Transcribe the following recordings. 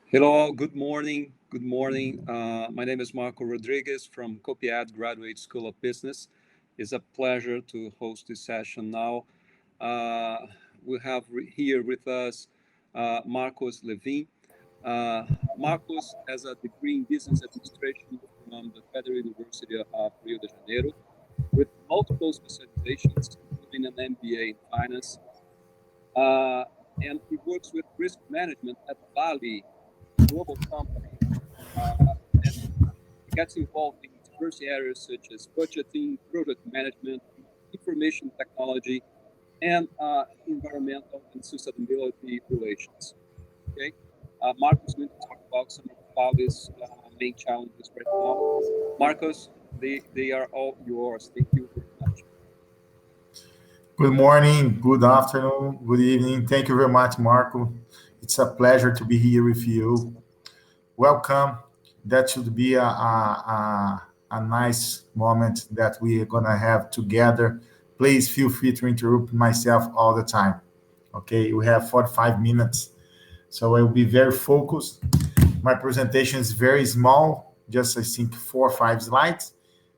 Hello, all. Good morning. Good morning. My name is Marco Rodriguez from Copiad Graduate School of Business. It's a pleasure to host this session now. Uh, we have here with us Marcos Lewin. Uh, Marcos has a degree in business administration from the Federal University of Rio de Janeiro with multiple specializations, including an MBA in finance. Uh, and he works with risk management at Vale, a global company, and he gets involved in diverse areas such as budgeting, product management, information technology, and environmental and sustainability relations. Okay, Marcos is going to talk about some of Vale's main challenges right now. Marcos, they are all yours. Thank you very much. Good morning, good afternoon, good evening. Thank you very much, Marco. It's a pleasure to be here with you. Welcome. That should be a nice moment that we are going to have together. Please feel free to interrupt myself all the time. Okay, we have 45 minutes, so I will be very focused. My presentation is very small, just I think 4 or 5 slides.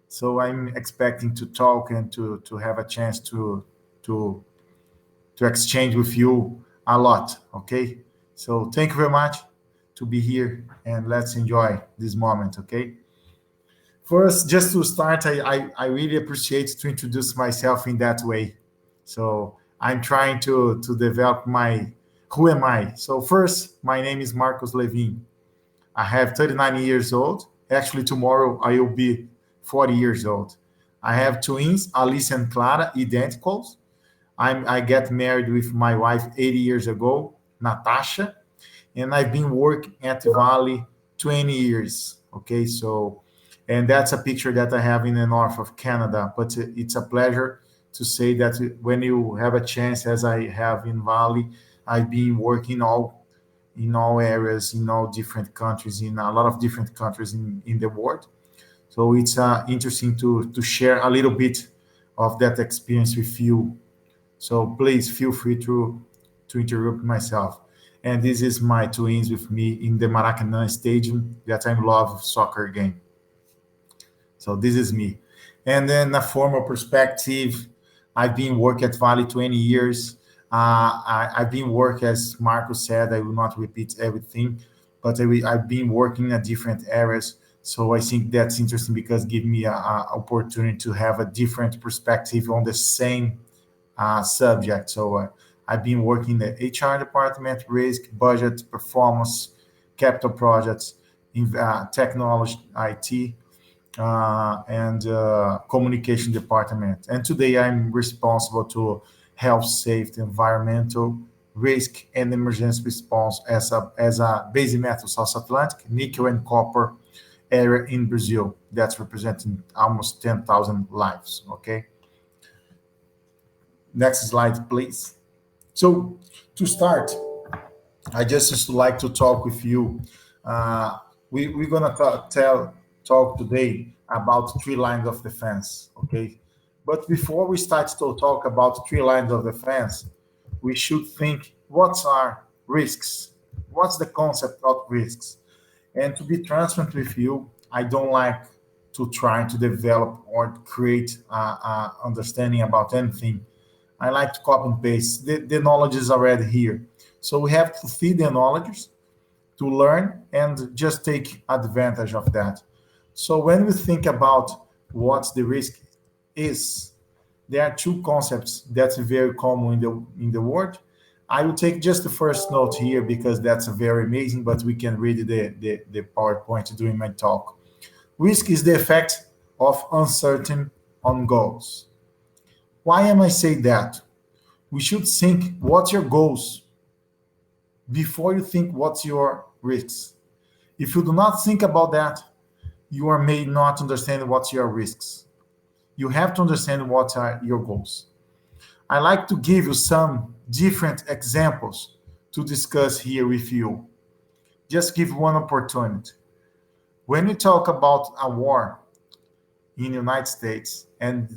So I'm expecting to talk and to have a chance to to exchange with you a lot. Okay. So thank you very much to be here and let's enjoy this moment. Okay. First, just to start, I really appreciate to introduce myself in that way. So I'm trying to develop my who am I? So first, my name is Marcos Lewin. I have 39 years old. Actually, tomorrow I will be 40 years old. I have twins, Alice and Clara, identicals. I get married with my wife 80 years ago, Natasha, and I've been working at Vale 20 years. Okay, so and that's a picture that I have in the north of Canada. But it's a pleasure to say that when you have a chance, as I have in Vale, I've been working all in all areas, in all different countries, in a lot of different countries in the world. So it's interesting to share a little bit of that experience with you, so please feel free to interrupt myself. And this is my twins with me in the Maracanã Stadium that I love soccer game. So this is me. And then a formal perspective, I've been working at Vale 20 years. I've been working, as Marco said, I will not repeat everything, but I've been working in different areas. So I think that's interesting because give me a opportunity to have a different perspective on the same subject. So I've been working in the HR department, risk, budget, performance, capital projects, in technology, IT, and communication department. And today I'm responsible to health, safety, environmental risk, and emergency response as a base metal South Atlantic, nickel and copper area in Brazil. That's representing almost 10,000 lives. Okay. Next slide, please. So to start, I just like to talk with you. We're gonna talk today about three lines of defense. Okay, but before we start to talk about three lines of defense, we should think what are risks? What's the concept of risks? And to be transparent with you, I don't like to try to develop or create understanding about anything. I like to copy and paste. The knowledge is already here. So we have to feed the knowledge to learn and just take advantage of that. So when we think about what the risk is, there are two concepts that's very common in the world. I will take just the first note here because that's very amazing, but we can read the PowerPoint during my talk. Risk is the effect of uncertainty on goals. Why am I saying that? We should think what's your goals before you think what's your risks. If you do not think about that, you are may not understand what's your risks. You have to understand what are your goals. I like to give you some different examples to discuss here with you. Just give one opportunity. When you talk about a war in the United States and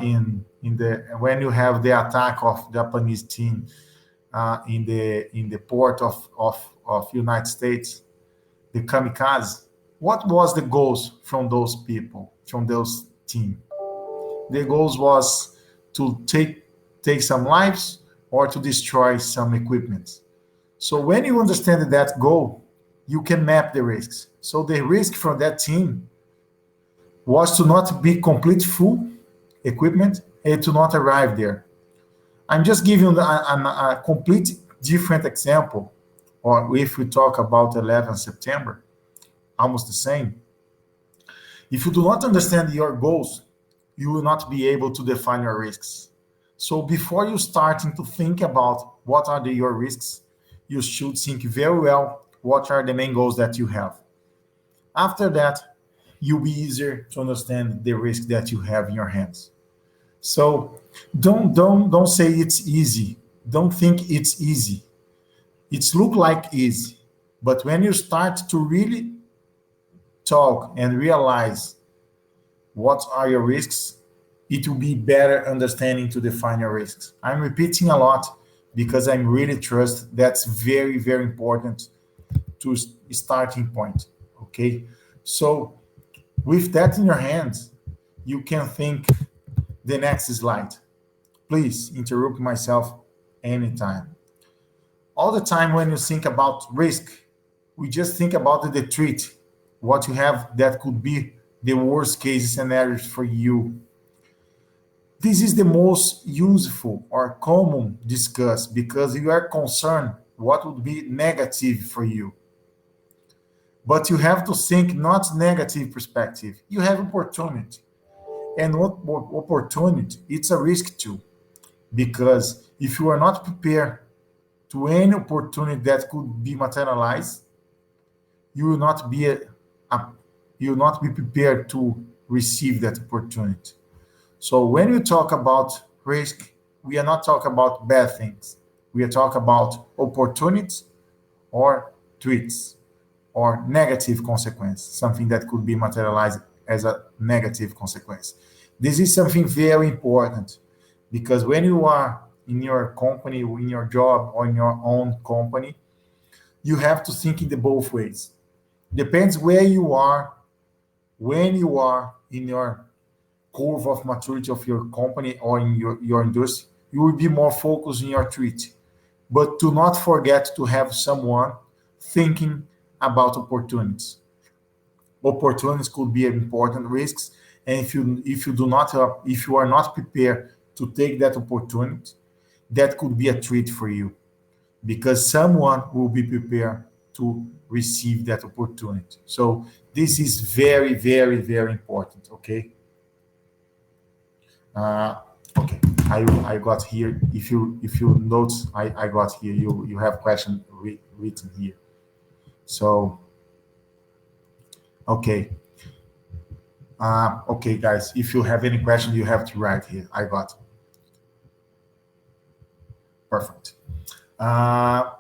in the when you have the attack of Japanese team in the port of United States, the kamikaze, what was the goals from those people, from those team? The goals was to take some lives or to destroy some equipment. So when you understand that goal, you can map the risks. So the risk from that team was to not be complete full equipment and to not arrive there. I'm just giving a complete different example, or if we talk about 11 September, almost the same. If you do not understand your goals, you will not be able to define your risks. So before you starting to think about what are your risks, you should think very well what are the main goals that you have. After that, you'll be easier to understand the risk that you have in your hands. So don't say it's easy. Don't think it's easy. It's look like easy, but when you start to really talk and realize what are your risks, it will be better understanding to define your risks. I'm repeating a lot because I'm really trust that's very, very important to starting point. Okay. So with that in your hands, you can think the next slide. Please interrupt myself anytime. All the time when you think about risk, we just think about the treat, what you have that could be the worst case scenarios for you. This is the most useful or common discuss because you are concerned what would be negative for you. But you have to think not negative perspective. You have opportunity. And what opportunity? It's a risk too. Because if you are not prepared to any opportunity that could be materialized, you will not be you will not be prepared to receive that opportunity. So when we talk about risk, we are not talking about bad things. We are talking about opportunities or threats or negative consequence, something that could be materialized as a negative consequence. This is something very important because when you are in your company, in your job, or in your own company, you have to think in the both ways. Depends where you are, when you are in your curve of maturity of your company or in your industry, you will be more focused in your treat. But do not forget to have someone thinking about opportunities. Opportunities could be important risks, and if you do not if you are not prepared to take that opportunity, that could be a treat for you because someone will be prepared to receive that opportunity. So this is very, very, very important. Okay. Uh, okay. I got here. If you notes, I got here. You have question written here. So okay. Okay, guys. If you have any question, you have to write here. I got. Perfect. Uh,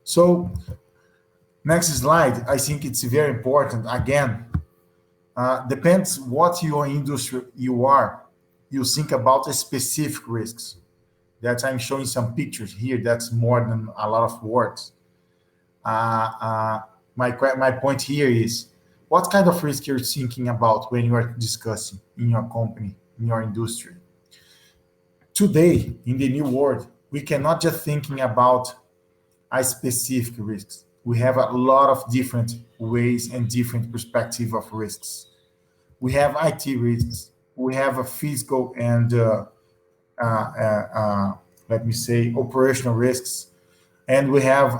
so next slide. I think it's very important. Again, depends what your industry you are. You think about the specific risks. That I'm showing some pictures here. That's more than a lot of words. Uh, uh, my point here is what kind of risk you're thinking about when you are discussing in your company, in your industry. Today, in the new world, we cannot just thinking about a specific risks. We have a lot of different ways and different perspective of risks. We have IT risks. We have a physical and let me say operational risks, and we have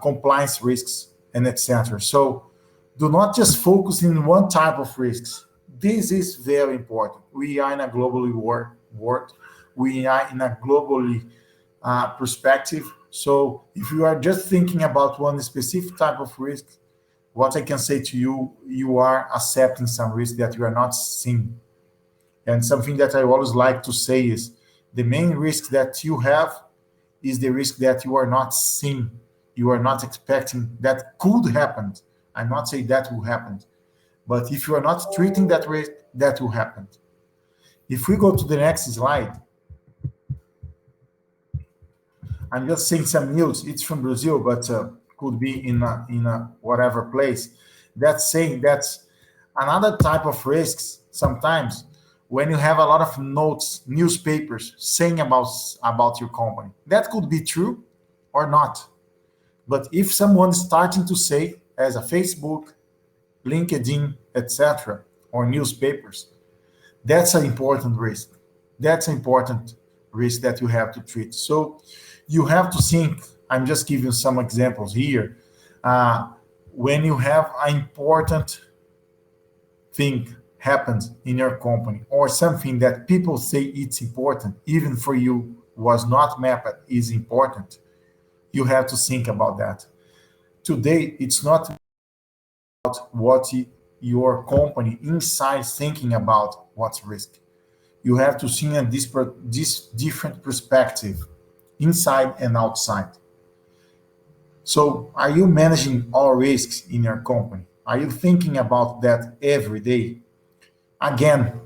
compliance risks and etc. So do not just focus in one type of risks. This is very important. We are in a globally world. We are in a globally perspective. So if you are just thinking about one specific type of risk, what I can say to you, you are accepting some risk that you are not seeing. And something that I always like to say is the main risk that you have is the risk that you are not seeing. You are not expecting that could happen. I'm not saying that will happen. But if you are not treating that risk, that will happen. If we go to the next slide, I'm just saying some news. It's from Brazil, but could be in a whatever place. That's saying that's another type of risks sometimes when you have a lot of notes, newspapers saying about your company. That could be true or not. But if someone's starting to say as a Facebook, LinkedIn, etc., or newspapers, that's an important risk. That's an important risk that you have to treat. So you have to think. I'm just giving some examples here. Uh, when you have an important thing happens in your company or something that people say it's important, even for you was not mapped is important, you have to think about that. Today, it's not what your company inside thinking about what's risk. You have to see this different perspective inside and outside. So are you managing all risks in your company? Are you thinking about that every day? Again,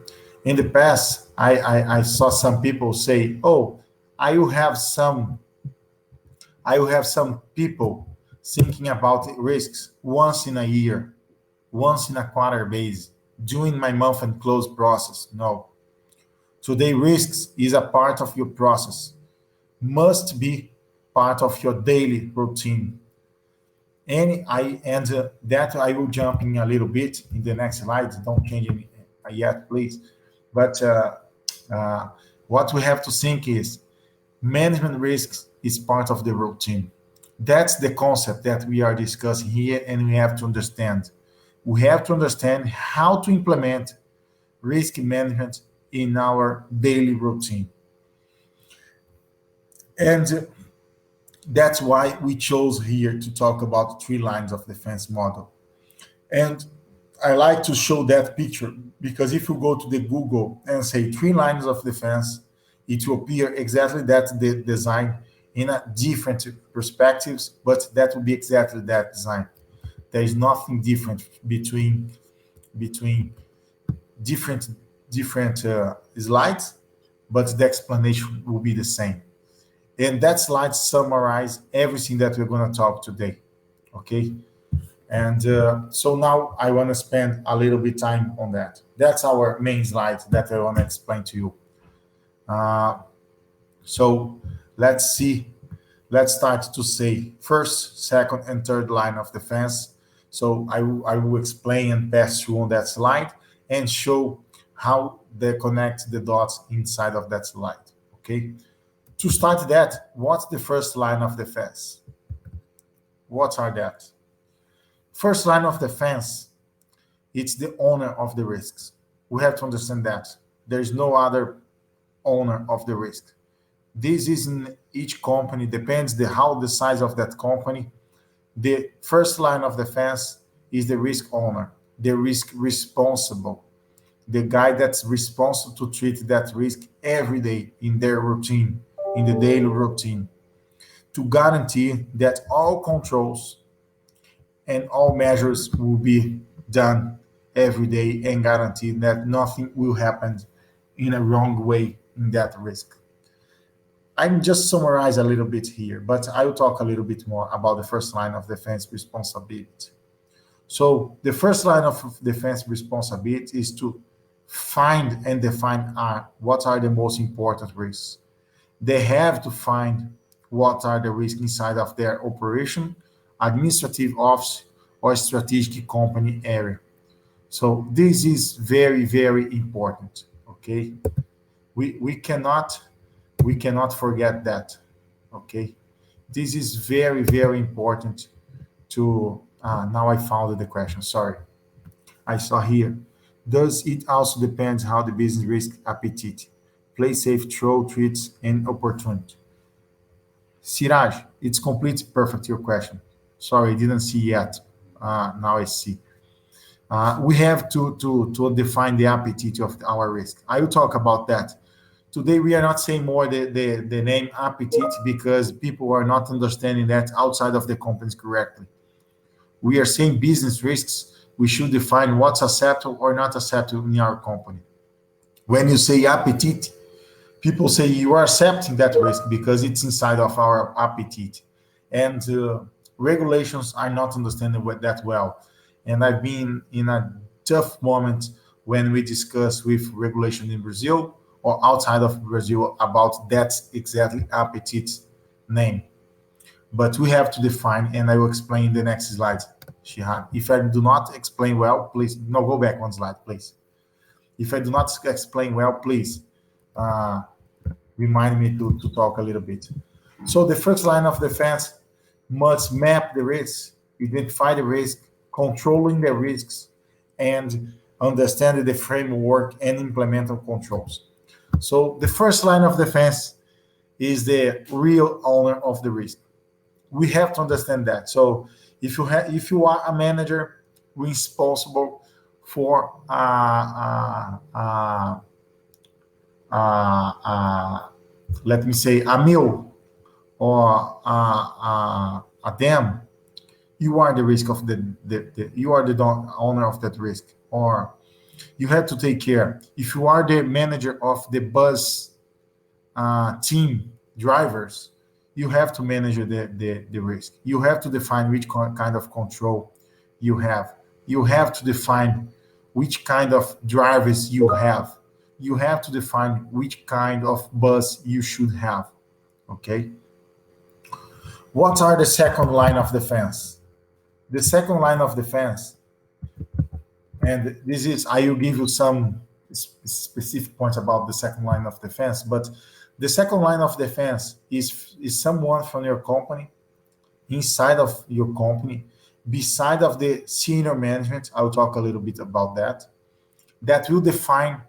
in the past, I saw some people say, oh, I will have some I will have some people thinking about risks once in a year, once in a quarter base, doing my month and close process. No. Today, risks is a part of your process, must be part of your daily routine. And that I will jump in a little bit in the next slide. Don't change it yet, please. But uh, what we have to think is management risks is part of the routine. That's the concept that we are discussing here, and we have to understand. We have to understand how to implement risk management in our daily routine. And that's why we chose here to talk about three lines of defense model. And I like to show that picture because if you go to the Google and say three lines of defense, it will appear exactly that the design in a different perspectives, but that will be exactly that design. There is nothing different between different different slides, but the explanation will be the same. And that slide summarize everything that we're going to talk today. Okay. And so now I want to spend a little bit time on that. That's our main slide that I want to explain to you. Uh, so let's see. Let's start to say first, second, and third line of defense. So I will explain and pass through on that slide and show how they connect the dots inside of that slide. Okay. To start that, what's the first line of defense? What are that? First line of defense, it's the owner of the risks. We have to understand that. There is no other owner of the risk. This is in each company, depends how the size of that company. The first line of defense is the risk owner, the risk responsible, the guy that's responsible to treat that risk every day in their routine, in the daily routine, to guarantee that all controls and all measures will be done every day and guarantee that nothing will happen in a wrong way in that risk. I'm just summarize a little bit here, but I will talk a little bit more about the first line of defense responsibility. So the first line of defense responsibility is to find and define what are the most important risks. They have to find what are the risks inside of their operation, administrative office, or strategic company area. So this is very, very important. Okay, we cannot forget that. Okay, this is very, very important to. Now I found the question. Sorry, I saw here. Does it also depend how the business risk appetite, play safe, throw treats, and opportunity? Siraj, it's completely perfect your question. Sorry, I didn't see yet. Now I see. We have to define the appetite of our risk. I will talk about that. Today, we are not saying more the name appetite because people are not understanding that outside of the companies correctly. We are saying business risks. We should define what's acceptable or not acceptable in our company. When you say appetite, people say you are accepting that risk because it's inside of our appetite. And regulations are not understanding that well. And I've been in a tough moment when we discuss with regulation in Brazil or outside of Brazil about that exactly appetite name. But we have to define, and I will explain in the next slide, Shihab. If I do not explain well, please, no, go back one slide, please. If I do not explain well, please uh, remind me to talk a little bit. So the first line of defense must map the risk, identify the risk, controlling the risks, and understand the framework and implement the controls. So the first line of defense is the real owner of the risk. We have to understand that. So if you are a manager responsible for let me say a mill or a dam, you are the risk of the you are the owner of that risk, or you have to take care. If you are the manager of the bus team drivers, you have to manage the risk. You have to define which kind of control you have. You have to define which kind of drivers you have. You have to define which kind of bus you should have. Okay. What are the second line of defense? The second line of defense, and this is, I will give you some specific points about the second line of defense, but the second line of defense is someone from your company, inside of your company, beside of the senior management. I'll talk a little bit about that. That will define,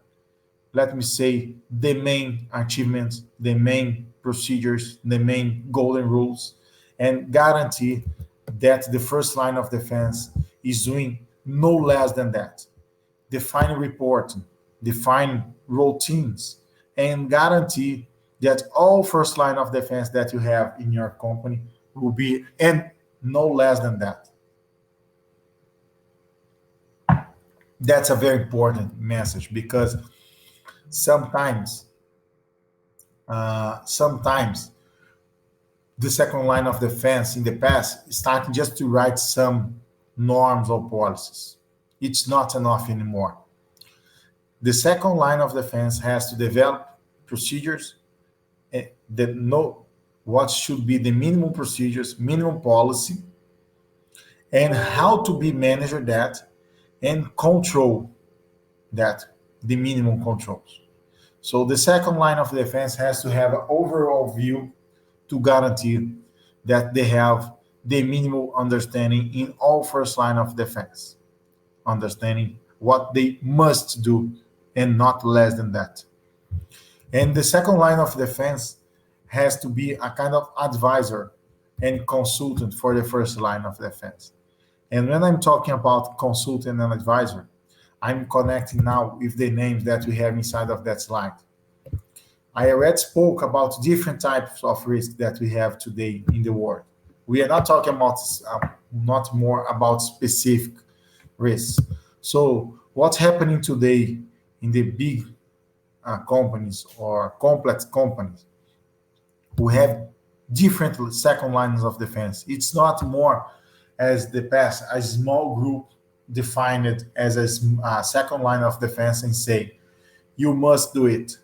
let me say, the main achievements, the main procedures, the main golden rules, and guarantee that the first line of defense is doing no less than that. Define reporting, define routines, and guarantee that all first line of defense that you have in your company will be, and no less than that. That's a very important message, because sometimes, sometimes the second line of defense in the past starting just to write some norms or policies. It's not enough anymore. The second line of defense has to develop procedures that know what should be the minimum procedures, minimum policy, and how to be managed that, and control that, the minimum controls. So the second line of defense has to have an overall view to guarantee that they have the minimal understanding in all first line of defense, understanding what they must do and not less than that. And the second line of defense has to be a kind of advisor and consultant for the first line of defense. And when I'm talking about consultant and advisor, I'm connecting now with the names that we have inside of that slide. I already spoke about different types of risk that we have today in the world. We are not talking about not more about specific risks. So what's happening today in the big companies or complex companies who have different second lines of defense? It's not more as the past, a small group define it as a second line of defense and say, you must do it,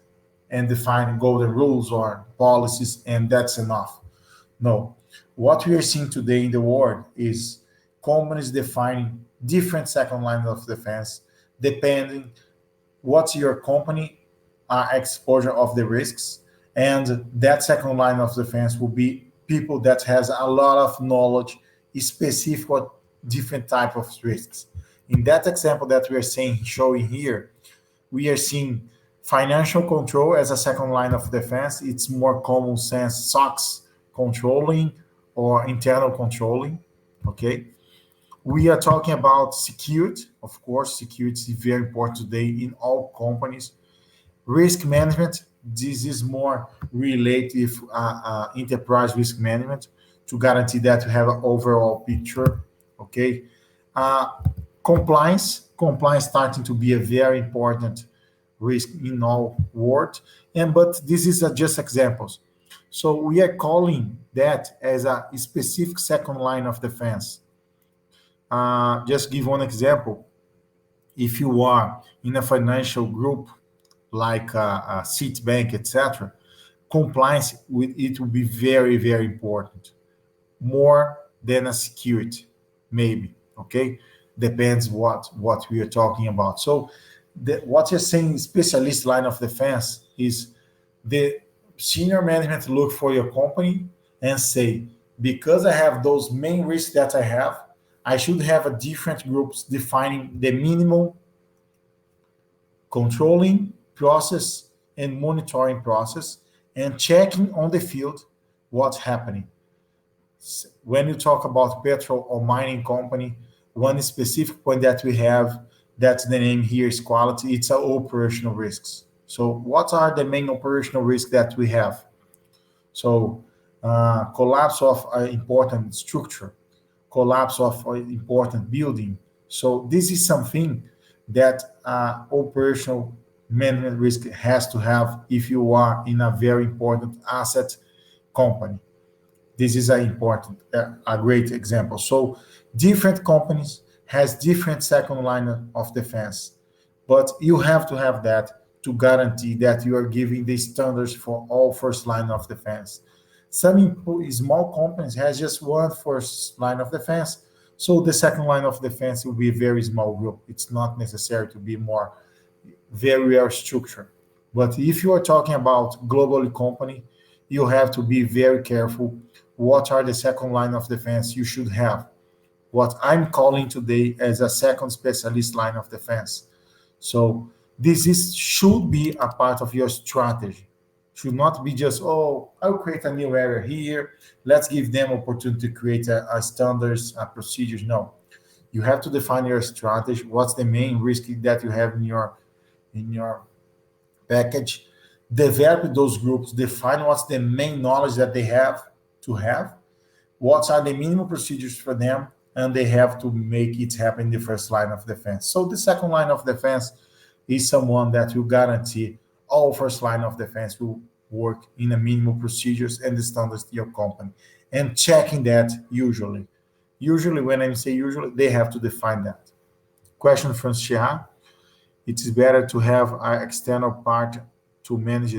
and define golden rules or policies, and that's enough. No. What we are seeing today in the world is companies defining different second lines of defense depending what's your company exposure of the risks, and that second line of defense will be people that has a lot of knowledge specific for different type of risks. In that example that we are saying, showing here, we are seeing financial control as a second line of defense. It's more common sense SOX controlling or internal controlling. Okay. We are talking about security. Of course, security is very important today in all companies. Risk management, this is more related enterprise risk management to guarantee that you have an overall picture. Okay. Uh, compliance starting to be a very important risk in all world. And but this is just examples. So we are calling that as a specific second line of defense. Just give one example. If you are in a financial group like a Citibank, etc., compliance with it will be very, very important, more than a security, maybe. Okay, depends what we are talking about. So, what you're saying, specialist line of defense, is the senior management look for your company and say, because I have those main risks that I have, I should have a different groups defining the minimum controlling process and monitoring process and checking on the field what's happening. When you talk about petrol or mining company, one specific point that we have, that's the name here, is quality. It's our operational risks. So what are the main operational risks that we have? So collapse of important structure, collapse of important building. So this is something that operational management risk has to have if you are in a very important asset company. This is a important, a great example. So different companies has different second line of defense, but you have to have that to guarantee that you are giving the standards for all first line of defense. Some small companies has just one first line of defense, so the second line of defense will be a very small group. It's not necessary to be more very well structured. But if you are talking about globally company, you have to be very careful. What are the second line of defense you should have? What I'm calling today as a second specialist line of defense. So this is should be a part of your strategy. Should not be just, oh, I'll create a new area here. Let's give them opportunity to create a standards, a procedures. No, you have to define your strategy. What's the main risk that you have in your package? Develop those groups. Define what's the main knowledge that they have to have, what are the minimum procedures for them, and they have to make it happen in the first line of defense. So the second line of defense is someone that will guarantee all first line of defense will work in the minimum procedures and the standards to your company. And checking that usually when I say usually, they have to define that. Question from Shia. It is better to have an external part to manage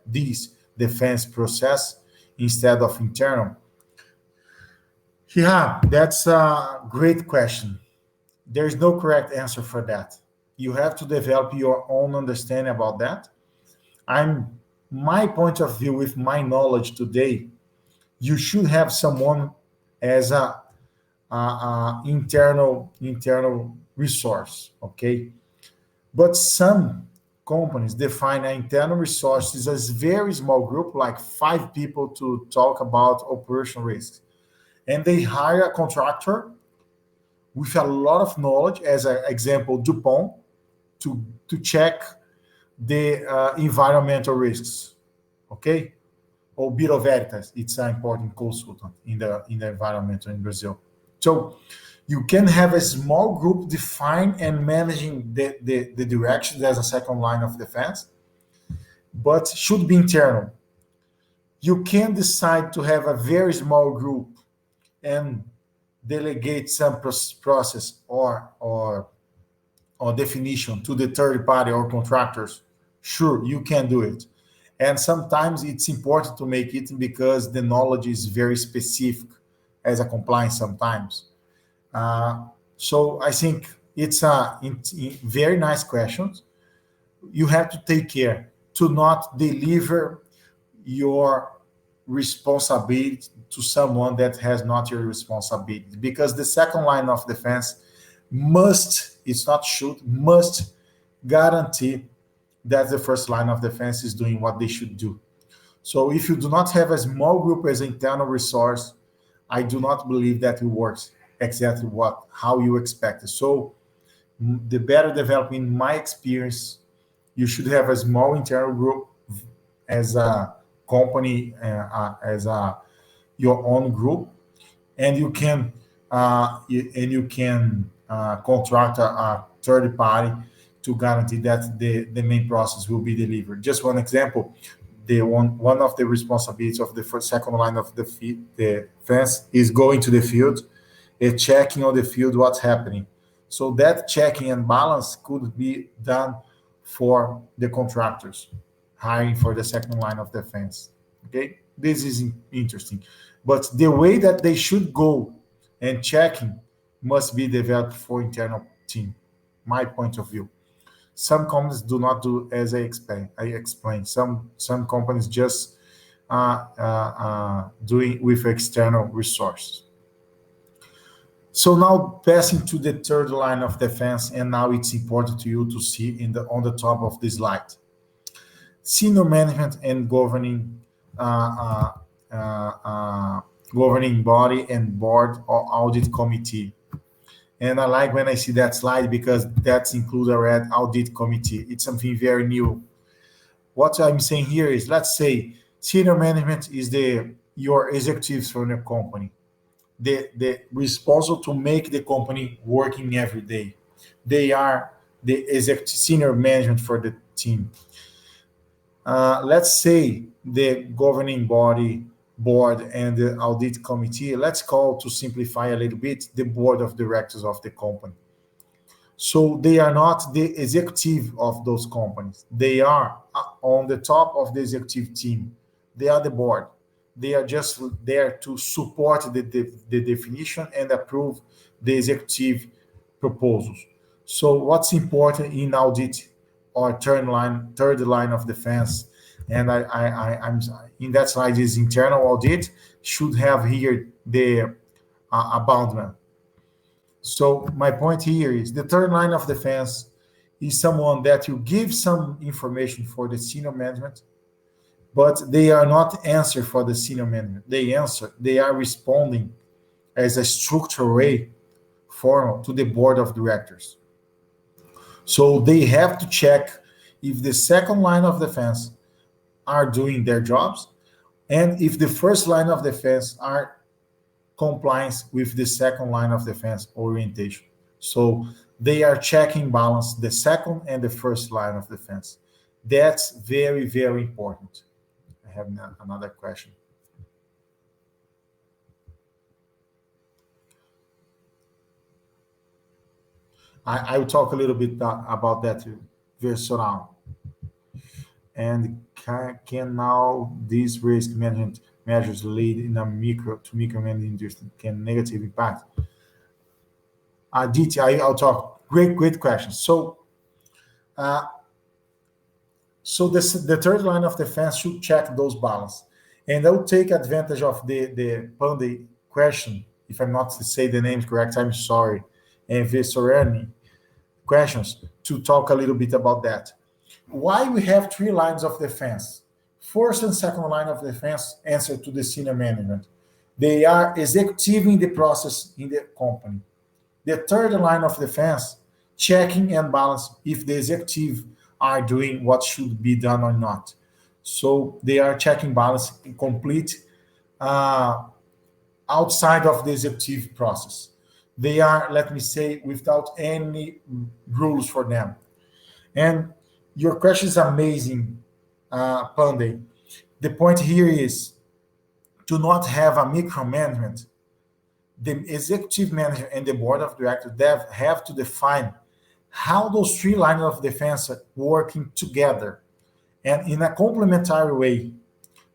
these defense process instead of internal. Yeah, that's a great question. There's no correct answer for that. You have to develop your own understanding about that. I'm My point of view with my knowledge today. You should have someone as a internal resource, okay? But some companies define an internal resources as very small group, like 5 people, to talk about operational risks, and they hire a contractor with a lot of knowledge, as an example, DuPont, to check the environmental risks. Okay, or Bureau Veritas, it's an important consultant in the environmental in Brazil. So you can have a small group define and managing the directions as a second line of defense, but should be internal. You can decide to have a very small group and delegate some process or definition to the third party or contractors. Sure, you can do it. And sometimes it's important to make it because the knowledge is very specific as a compliance sometimes. So I think it's a very nice question. You have to take care to not deliver your responsibility to someone that has not your responsibility, because the second line of defense must, it's not should, must guarantee that the first line of defense is doing what they should do. So if you do not have a small group as an internal resource, I do not believe that it works exactly how you expect it. So the better development, in my experience, you should have a small internal group as a company, as your own group, and you can contract a third party to guarantee that the main process will be delivered. Just one example, the one of the responsibilities of the first second line of the fence is going to the field and checking on the field what's happening. So that checking and balance could be done for the contractors hiring for the second line of defense. Okay, this is interesting, but the way that they should go and checking must be developed for internal team. My point of view. Some companies do not do as I explain. I explain. Some companies just doing with external resources. So now passing to the third line of defense, and now it's important to you to see in the on the top of this slide. Senior management and uh, uh, uh, governing body and board or audit committee. And I like when I see that slide because that's include a red audit committee. It's something very new. What I'm saying here is, let's say senior management is the your executives from your company, the responsible to make the company working every day. They are the executive senior management for the team. Let's say the governing body, board, and the audit committee. Let's call, to simplify a little bit, the board of directors of the company. So they are not the executive of those companies. They are on the top of the executive team. They are the board. They are just there to support the definition and approve the executive proposals. So what's important in audit or third line of defense, and I'm in that slide is internal audit should have here the aboundment. So my point here is the third line of defense is someone that you give some information for the senior management, but they are not answer for the senior management. They are responding as a structural way formal to the board of directors. So they have to check if the second line of defense are doing their jobs and if the first line of defense are compliance with the second line of defense orientation. So they are checking balance the second and the first line of defense. That's very, very important. I have another question. I will talk a little bit about that very soon now. And can now these risk management measures lead in a micro management can negative impact? DT, will talk. Great question. Uh, so the third line of defense should check those balance, and I will take advantage of the Panday question. If I'm not to say the names correct, I'm sorry. And Visorani questions to talk a little bit about that. Why we have three lines of defense? First and second line of defense answer to the senior management. They are executing the process in the company. The third line of defense, checking and balance if the executive are doing what should be done or not. So they are checking balance complete uh, outside of the executive process. They are, let me say, without any rules for them. And your question is amazing, Pandey. The point here is to not have a micromanagement. The executive manager and the board of directors have to define how those three lines of defense are working together and in a complementary way.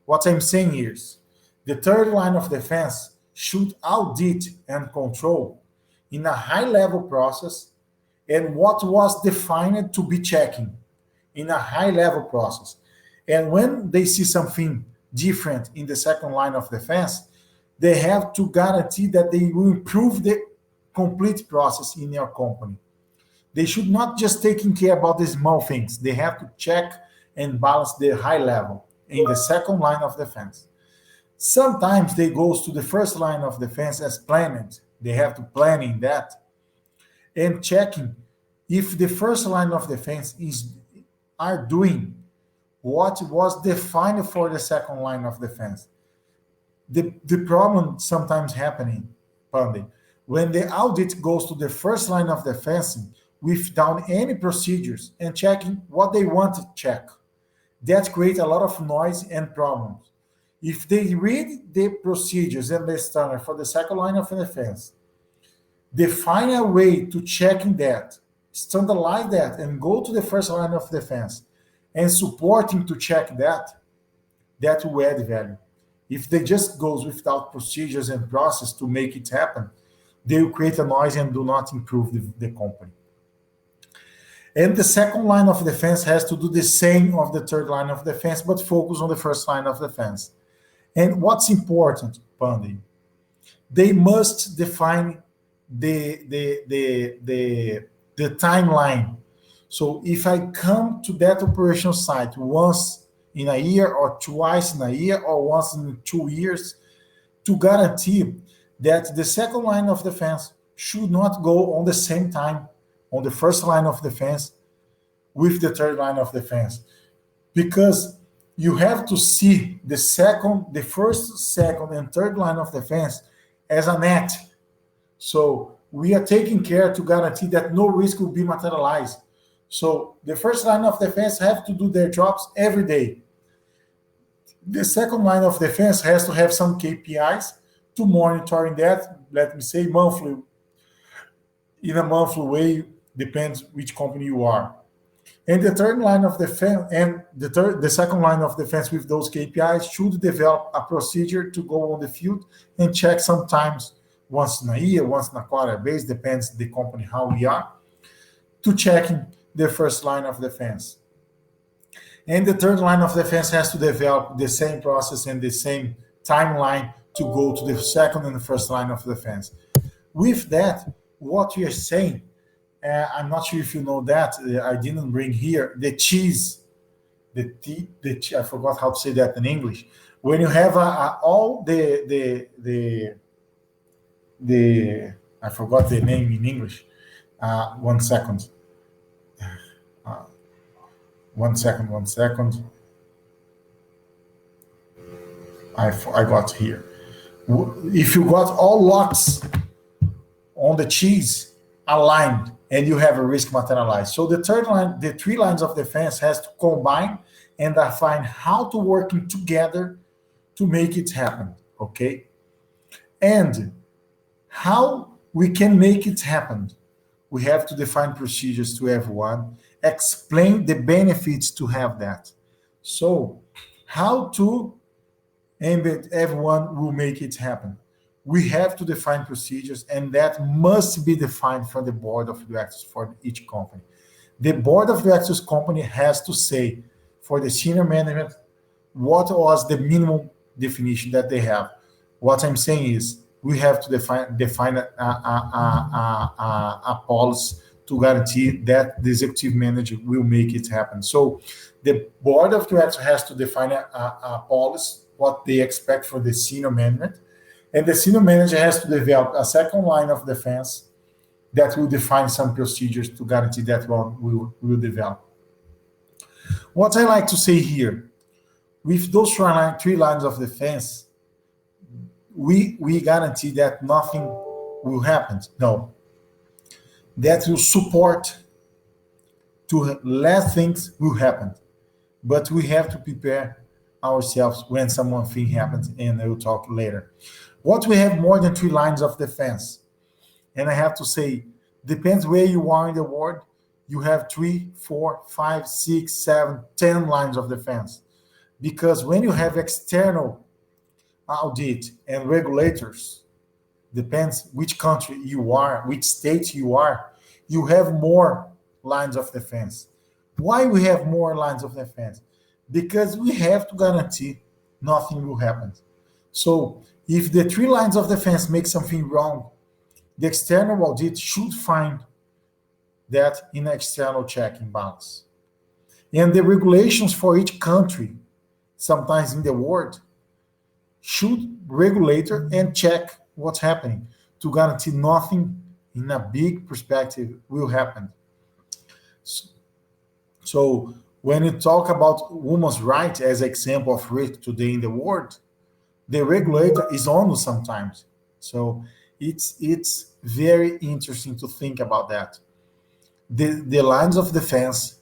What I'm saying is the third line of defense should audit and control in a high level process and what was defined to be checking in a high level process. And when they see something different in the second line of defense, they have to guarantee that they will improve the complete process in your company. They should not just taking care about the small things. They have to check and balance the high level in the second line of defense. Sometimes they goes to the first line of defense as planned. They have to planning that and checking if the first line of defense is are doing what was defined for the second line of defense. The problem sometimes happening, Pandey, when the audit goes to the first line of defense without any procedures and checking what they want to check. That create a lot of noise and problems. If they read the procedures and the standard for the second line of defense, define a way to checking that, standardize that, and go to the first line of defense and supporting to check that, that will add value. If they just goes without procedures and process to make it happen, they will create a noise and do not improve the company. And the second line of defense has to do the same of the third line of defense, but focus on the first line of defense. And what's important, Pandy, they must define the timeline. So if I come to that operational site once in a year or twice in a year or once in 2 years, to guarantee that the second line of defense should not go on the same time on the first line of defense with the third line of defense. Because you have to see the first, second, and third line of defense as a net. So we are taking care to guarantee that no risk will be materialized. So the first line of defense have to do their jobs every day. The second line of defense has to have some KPIs to monitoring that, let me say monthly, in a monthly way, depends which company you are. And the third line of defense and the second line of defense with those KPIs should develop a procedure to go on the field and check sometimes once in a year, once in a quarter base, depends the company how we are, to checking the first line of defense. And the third line of defense has to develop the same process and the same timeline to go to the second and the first line of defense. With that, what we are saying, I'm not sure if you know that, I didn't bring here the cheese, I forgot how to say that in English. When you have all the I forgot the name in English. 1 second. Uh, 1 second, 1 second. I got here. If you got all locks on the cheese aligned and you have a risk materialized. So the third line, the three lines of defense has to combine and define how to working together to make it happen. Okay. And how we can make it happen. We have to define procedures to everyone, explain the benefits to have that. So how to embed everyone will make it happen. We have to define procedures, and that must be defined from the board of directors for each company. The board of directors company has to say for the senior management what was the minimum definition that they have. What I'm saying is we have to define a policy to guarantee that the executive manager will make it happen. So the board of directors has to define a policy, what they expect for the senior management, and the senior manager has to develop a second line of defense that will define some procedures to guarantee that one will develop. What I like to say here, with those three lines of defense, we guarantee that nothing will happen. No. That will support to less things will happen. But we have to prepare ourselves when something happens, and I will talk later. What we have more than three lines of defense, and I have to say, depends where you are in the world, you have 3, 4, 5, 6, 7, 10 lines of defense. Because when you have external audit and regulators, depends which country you are, which state you are, you have more lines of defense. Why we have more lines of defense? Because we have to guarantee nothing will happen. So if the three lines of defense make something wrong, the external audit should find that in external check and balance. And the regulations for each country, sometimes in the world, should regulator and check what's happening to guarantee nothing in a big perspective will happen. So when you talk about women's rights as example of risk today in the world, the regulator is on sometimes. So it's very interesting to think about that. The lines of defense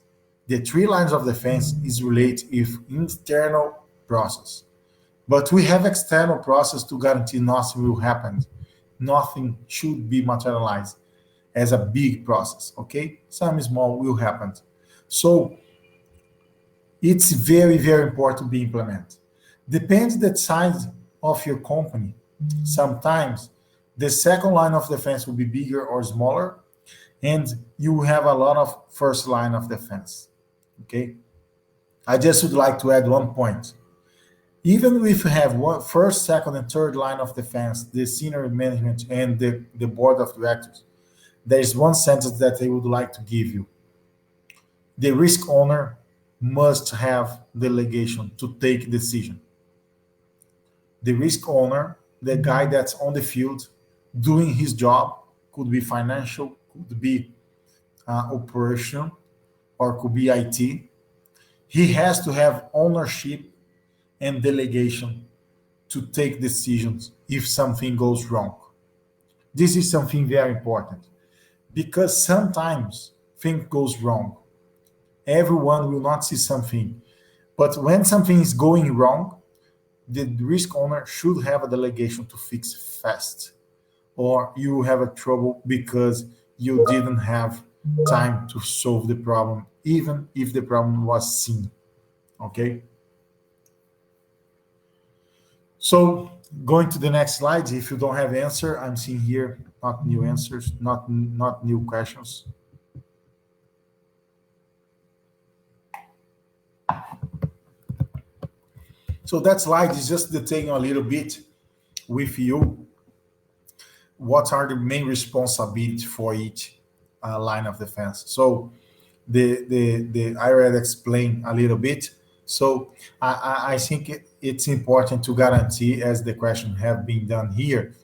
The three lines of defense is related with internal process. But we have external process to guarantee nothing will happen. Nothing should be materialized as a big process, okay? Some small will happen. So it's very, very important to be implemented. Depends the size of your company. Sometimes the second line of defense will be bigger or smaller, and you have a lot of first line of defense. Okay. I just would like to add one point. Even if you have one first, second, and third line of defense, the senior management and the board of directors, there is one sentence that I would like to give you. The risk owner must have delegation to take decision. The risk owner, the guy that's on the field doing his job, could be financial, could be operation, or could be IT. He has to have ownership and delegation to take decisions if something goes wrong. This is something very important because sometimes things goes wrong. Everyone will not see something, but when something is going wrong, the risk owner should have a delegation to fix fast, or you have a trouble because you didn't have time to solve the problem, even if the problem was seen. Okay. So going to the next slide, if you don't have answer, I'm seeing here not new answers, not new questions. So that slide is just detailing a little bit with you what are the main responsibilities for each line of defense. So the I already explained a little bit. So I think it's important to guarantee, as the question have been done here,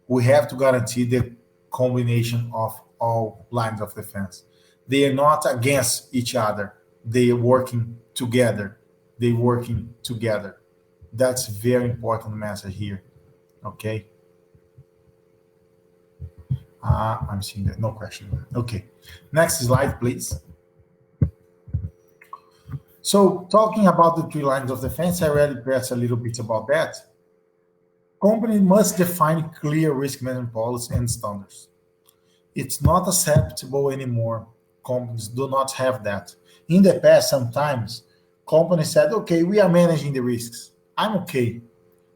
we have to guarantee the combination of all lines of defense. They are not against each other. They are working together. They working together. That's very important message here. Okay. I'm seeing that. No question. Okay. Next slide, please. So talking about the three lines of defense, I already pressed a little bit about that. Company must define clear risk management policies and standards. It's not acceptable anymore. Companies do not have that. In the past, sometimes companies said, okay, we are managing the risks. I'm okay.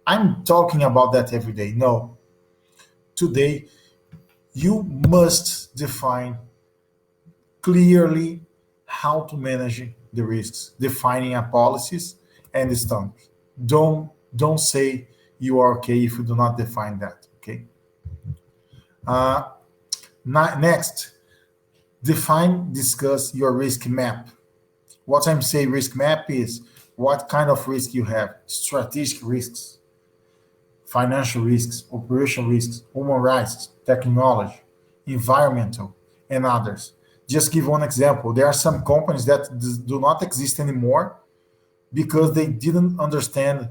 I'm talking about that every day. No. Today, you must define clearly how to manage the risks, defining a policies and the standards. Don't say you are okay if you do not define that. Okay. Uh, Next, define, discuss your risk map. What I'm saying risk map is what kind of risk you have: strategic risks, financial risks, operational risks, human rights, technology, environmental, and others. Just give one example. There are some companies that do not exist anymore because they didn't understand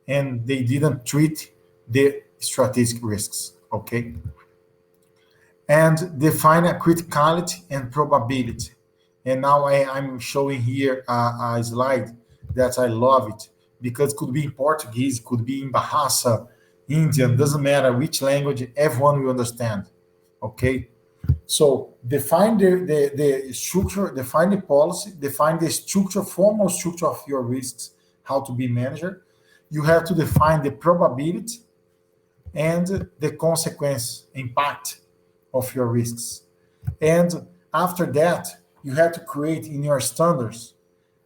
and they didn't treat the strategic risks. Okay. And define a criticality and probability. And now I'm showing here a slide that I love it because it could be in Portuguese, could be in Bahasa, Indian, doesn't matter which language, everyone will understand. Okay. So define the structure, define the policy, define the structure, formal structure of your risks, how to be managed. You have to define the probability and the consequence impact of your risks. And after that, you have to create in your standards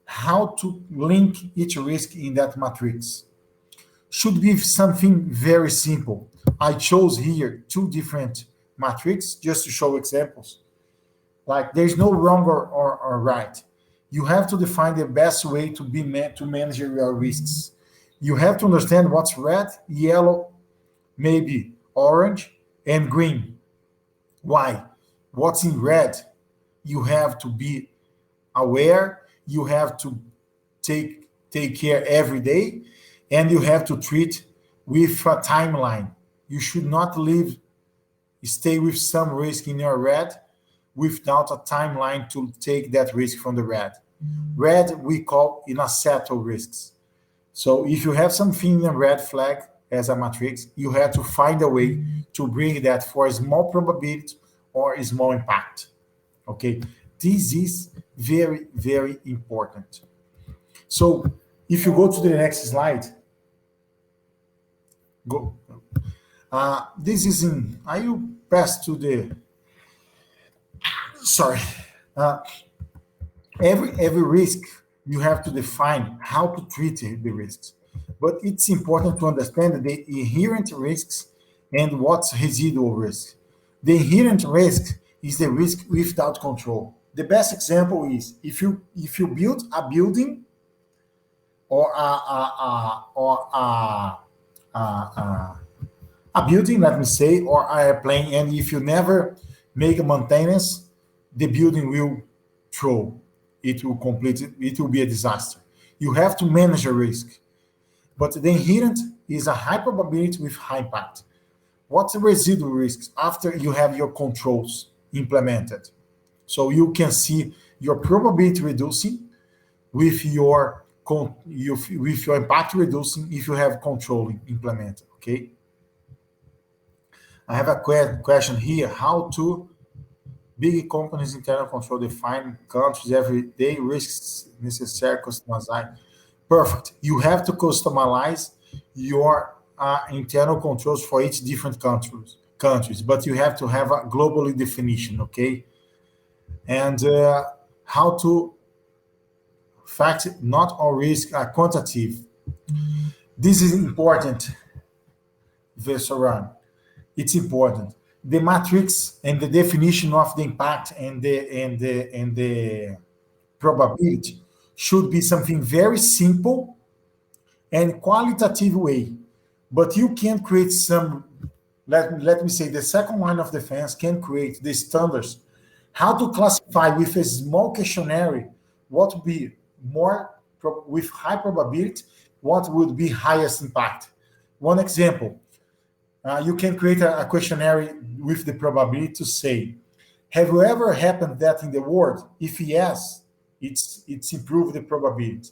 how to link each risk in that matrix. Should be something very simple. I chose here two different matrix just to show examples. Like there's no wrong or right. You have to define the best way to manage your risks. You have to understand what's red, yellow, maybe orange, and green. Why? What's in red? You have to be aware. You have to take care every day, and you have to treat with a timeline. You should not stay with some risk in your red without a timeline to take that risk from the red. Red we call unacceptable risks. So if you have something in a red flag as a matrix, you have to find a way to bring that for a small probability or a small impact. Okay, this is very, very important. So if you go to the next slide, go. This is in. Are you pass to the? Sorry. Uh, every risk you have to define how to treat the risks, but it's important to understand the inherent risks and what's residual risk. The inherent risk is the risk without control. The best example is if you build a building or a building, let me say, or a airplane, and if you never make a maintenance, the building will throw. It will complete it. It will be a disaster. You have to manage a risk, but the inherent is a high probability with high impact. What's the residual risks after you have your controls implemented? So you can see your probability reducing with with your impact reducing if you have controlling implemented. Okay. I have a question here: how to big companies internal control define countries every day risks necessary customize. Perfect. You have to customize your internal controls for each different countries, but you have to have a globally definition. Okay, and how to fact not all risk are quantitative. This is important, Vesoran. It's important. The matrix and the definition of the impact and the probability should be something very simple and qualitative way. But you can create some, let me say, the second line of defense can create the standards how to classify with a small questionnaire what would be with high probability, what would be highest impact. One example, you can create a questionnaire with the probability to say, have you ever happened that in the world? If yes, it's improved the probability.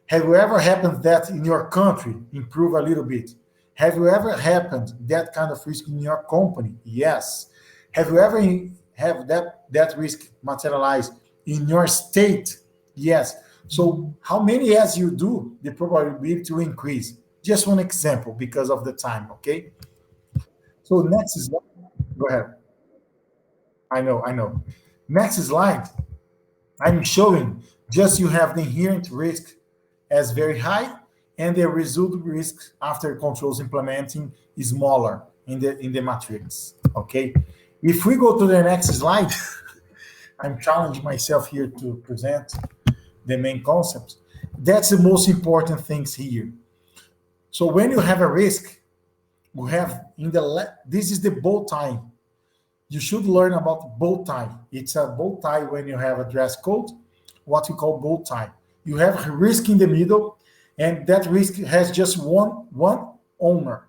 Have you ever happened that in your country? Improve a little bit. Have you ever happened that kind of risk in your company? Yes. Have you ever have that risk materialize in your state? Yes. So how many as you do, the probability will increase. Just one example because of the time, okay? So next slide. Go ahead. I know. Next slide. I'm showing just you have the inherent risk as very high and the residual risk after controls implementing is smaller in the matrix. Okay. If we go to the next slide, I'm challenging myself here to present the main concepts. That's the most important things here. So when you have a risk, we have this is the bow tie. You should learn about bow tie. It's a bow tie when you have a dress code, what we call bow tie. You have a risk in the middle, and that risk has just one owner.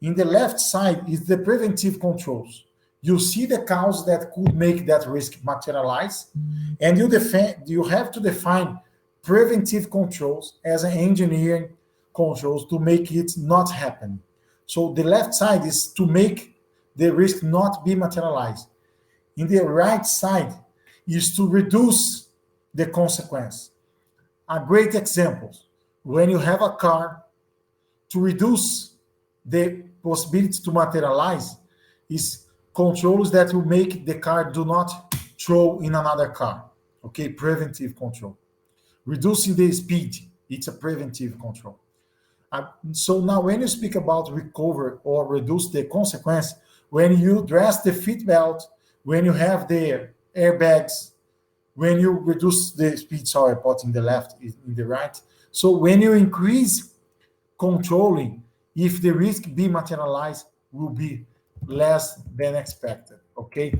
In the left side is the preventive controls. You see the cause that could make that risk materialize, and you have to define preventive controls as an engineering controls to make it not happen. So the left side is to make the risk not be materialized. In the right side is to reduce the consequence. A great example, when you have a car, to reduce the possibility to materialize is controls that will make the car do not throw in another car. Okay, preventive control. Reducing the speed, it's a preventive control. So now when you speak about recover or reduce the consequence, when you dress the seat belt, when you have the airbags, when you reduce the speed, sorry, put in the left, in the right. So when you increase controlling, if the risk be materialized, will be less than expected. Okay,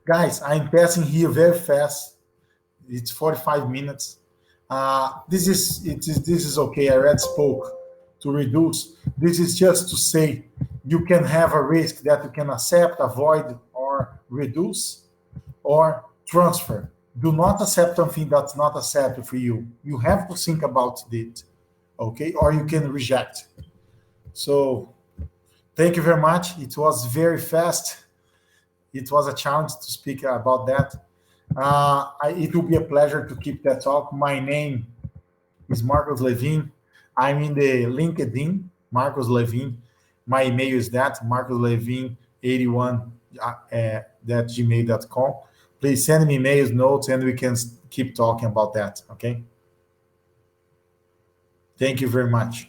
guys, I'm passing here very fast. It's 45 minutes. This is okay. I already spoke to reduce. This is just to say you can have a risk that you can accept, avoid, or reduce, or transfer. Do not accept something that's not acceptable for you. You have to think about it, okay? Or you can reject. So thank you very much. It was very fast. It was a challenge to speak about that. It will be a pleasure to keep that talk. My name is Marcos Levin. I'm in the LinkedIn, Marcos Levin. My email is that marcoslevin81 at gmail.com. Please send me emails, notes, and we can keep talking about that. Okay. Thank you very much.